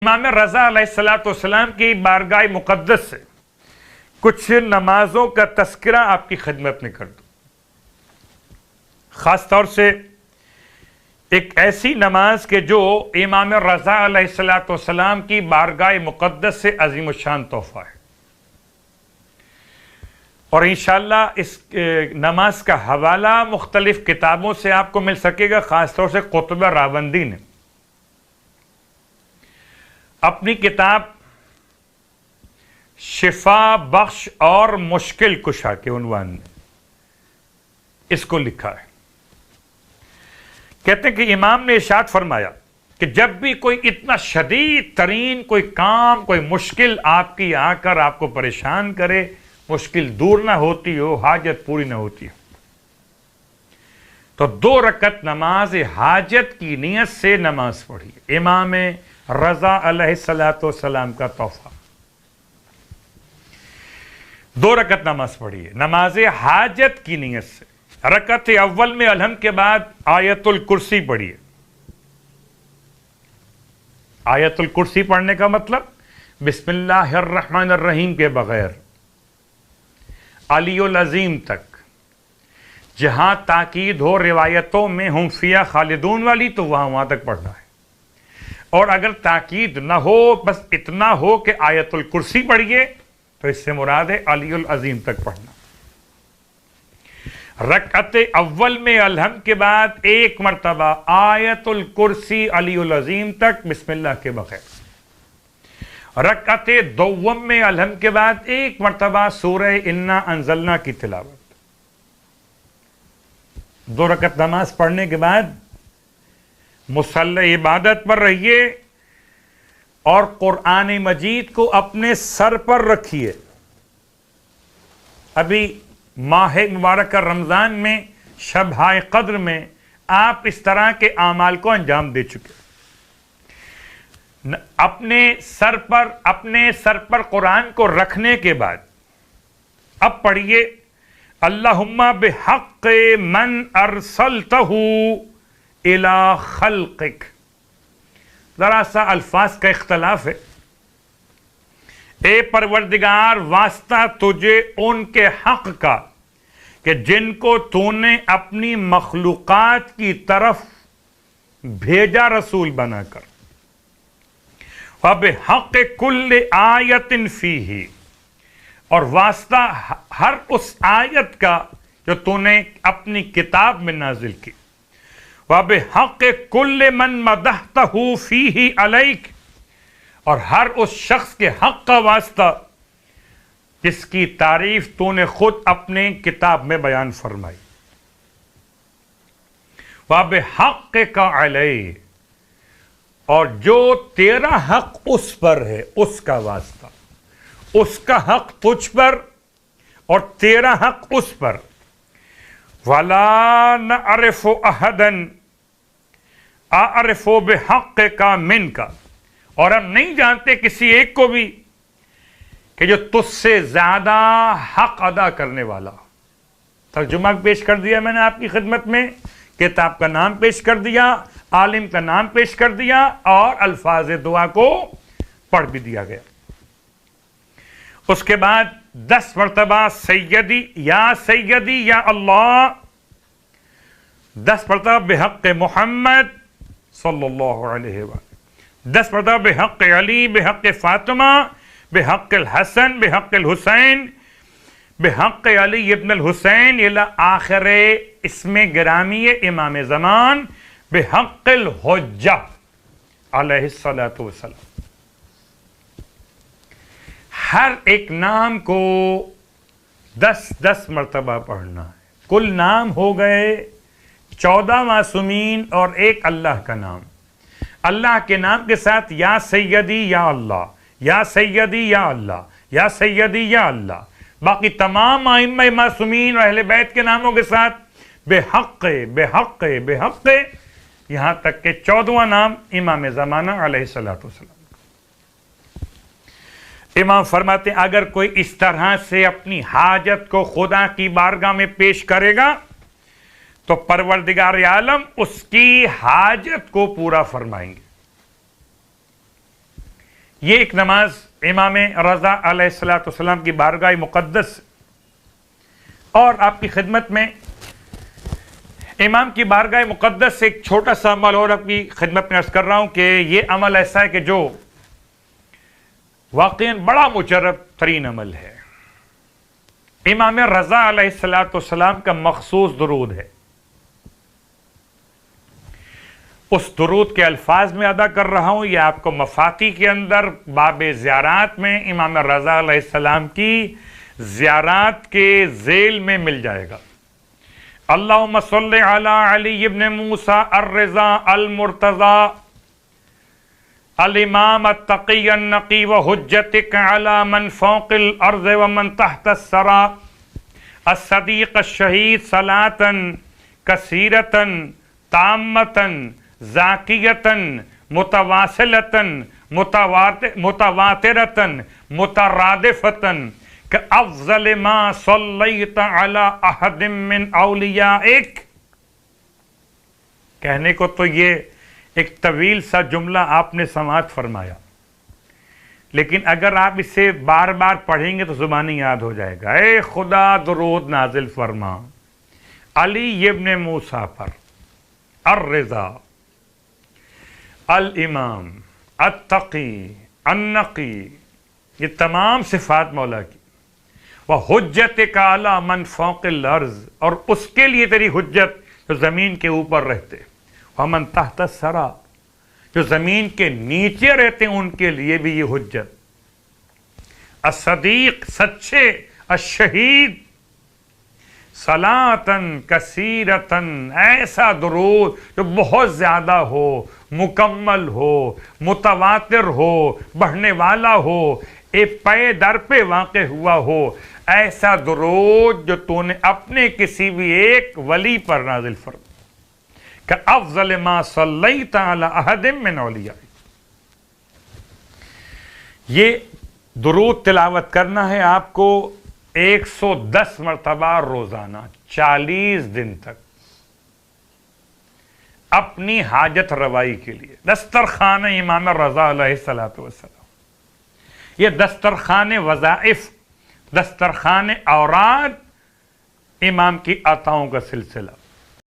امام رضا علیہ السلام کی بارگاہ مقدس سے کچھ نمازوں کا تذکرہ آپ کی خدمت میں کر دوں. خاص طور سے ایک ایسی نماز کہ جو امام رضا علیہ السلام کی بارگاہ مقدس سے عظیم الشان تحفہ ہے. اور انشاءاللہ اس نماز کا حوالہ مختلف کتابوں سے آپ کو مل سکے گا. خاص طور سے قطب راوندی نے اپنی کتاب شفا بخش اور مشکل کشا کے عنوان میں اس کو لکھا ہے. کہتے ہیں کہ امام نے ارشاد فرمایا کہ جب بھی کوئی اتنا شدید ترین کوئی کام، کوئی مشکل آپ کی آ کر آپ کو پریشان کرے، مشکل دور نہ ہوتی ہو، حاجت پوری نہ ہوتی ہو، تو 2 رکعت نماز حاجت کی نیت سے نماز پڑھیے. امام رضا علیہ السلام کا تحفہ. 2 رکعت نماز پڑھیے نماز حاجت کی نیت سے. رکعت اول میں الحمد کے بعد آیت الکرسی پڑھیے. آیت الکرسی پڑھنے کا مطلب بسم اللہ الرحمن الرحیم کے بغیر علی العظیم تک جہاں تاکید ہو روایتوں میں ہم فیہ خالدون والی تو وہاں تک پڑھنا ہے. اور اگر تاکید نہ ہو، بس اتنا ہو کہ آیت الکرسی پڑھیے، تو اس سے مراد ہے علی العظیم تک پڑھنا. رکعت اول میں الحمد کے بعد 1 مرتبہ آیت الکرسی علی العظیم تک بسم اللہ کے بغیر. رکعت دوم میں الحمد کے بعد 1 مرتبہ سورہ انا انزلنا کی تلاوت. 2 رکعت نماز پڑھنے کے بعد مصلی عبادت پر رہیے اور قرآن مجید کو اپنے سر پر رکھیے. ابھی ماہ مبارک رمضان میں شب قدر میں آپ اس طرح کے اعمال کو انجام دے چکے. اپنے سر پر قرآن کو رکھنے کے بعد اب پڑھیے اللہم بحق من ارسلتہ الى خلقک. ذرا سا الفاظ کا اختلاف ہے. اے پروردگار واسطہ تجھے ان کے حق کا کہ جن کو تو نے اپنی مخلوقات کی طرف بھیجا رسول بنا کر. وَبِحَقِّ كُلِّ آیَةٍ فِيهِ، اور واسطہ ہر اس آیت کا جو تو نے اپنی کتاب میں نازل کی. وَبِحَقِّ كُلِّ مَن مَدَحْتَهُ فِيهِ عَلَيْكَ، اور ہر اس شخص کے حق کا واسطہ جس کی تعریف تو نے خود اپنے کتاب میں بیان فرمائی. وَبِحَقِّكَ عَلَيْهِ، اور جو تیرا حق اس پر ہے اس کا واسطہ، اس کا حق تجھ پر اور تیرا حق اس پر. وَلَا نَعْرِفُ أَحَدًا أَعْرِفُ بِحَقِّكَ مِنْكَ، اور ہم نہیں جانتے کسی ایک کو بھی کہ جو تجھ سے زیادہ حق ادا کرنے والا. ترجمہ پیش کر دیا میں نے آپ کی خدمت میں، کتاب کا نام پیش کر دیا، عالم کا نام پیش کر دیا، اور الفاظ دعا کو پڑھ بھی دیا گیا. اس کے بعد 10 مرتبہ سیدی یا اللہ، 10 مرتبہ بحق محمد صلی اللہ علیہ وسلم، 10 مرتبہ بحق علی، بحق فاطمہ، بحق الحسن، بحق الحسین، بحق علی ابن الحسین الی آخر اسم گرامی امام زمان، بحق الحجہ علیہ الصلاۃ والسلام. ہر ایک نام کو 10 مرتبہ پڑھنا ہے. کل نام ہو گئے 14 معصومین اور 1 اللہ کا نام. اللہ کے نام کے ساتھ یا سیدی یا اللہ، یا سیدی یا اللہ، یا سیدی یا اللہ. باقی تمام ائمہ معصومین اور اہل بیت کے ناموں کے ساتھ بحق بحق بحق، یہاں تک کہ 14واں نام امام زمانہ علیہ الصلوۃ والسلام. امام فرماتے ہیں اگر کوئی اس طرح سے اپنی حاجت کو خدا کی بارگاہ میں پیش کرے گا تو پروردگار عالم اس کی حاجت کو پورا فرمائیں گے. یہ ایک نماز امام رضا علیہ السلام کی بارگاہ مقدس اور آپ کی خدمت میں امام کی بارگاہ مقدس سے ایک چھوٹا سا عمل اور آپ کی خدمت میں عرض کر رہا ہوں کہ یہ عمل ایسا ہے کہ جو واقعاً بڑا مجرب ترین عمل ہے. امام رضا علیہ السلام کا مخصوص درود ہے. اس درود کے الفاظ میں ادا کر رہا ہوں. یہ آپ کو مفاتی کے اندر باب زیارات میں امام رضا علیہ السلام کی زیارات کے ذیل میں مل جائے گا. اللہم صلی علی علی ابن موسیٰ الرضا المرتضی الامام التقی النقی وحجتک علی من فوق الارض ومن تحت الثری الصدیق الشہید صلاة کثیرة تامة ذاکیة متواصلة متواترة مترادفة افضل ما صلیت علی احد من اولیائک. کہنے کو تو یہ ایک طویل سا جملہ آپ نے سماعت فرمایا، لیکن اگر آپ اسے بار بار پڑھیں گے تو زبانی یاد ہو جائے گا. اے خدا درود نازل فرما علی ابن موسیٰ پر، الرضا، الامام، التقی، النقی، یہ تمام صفات مولا کی. وحجتک علی من فوق الارض، اور اس کے لیے تیری حجت جو زمین کے اوپر رہتے، ومن تحت الثری، جو زمین کے نیچے رہتے ہیں ان کے لیے بھی یہ حجت. الصدیق، سچے، الشہید، صلاۃً کثیرۃً، ایسا درود جو بہت زیادہ ہو، مکمل ہو، متواتر ہو، بڑھنے والا ہو، ایک پے در پہ واقع ہوا ہو، ایسا درود جو تو نے اپنے کسی بھی ایک ولی پر نازل فرما. کہ افضل ما صلیت علی احد من اولیاء. یہ درود تلاوت کرنا ہے آپ کو 110 مرتبہ روزانہ 40 دن تک، اپنی حاجت روائی کے لیے. دسترخوان امام رضا علیہ السلام، یہ دسترخوان وظائف، دسترخوان اوراد امام کی عطاؤں کا سلسلہ.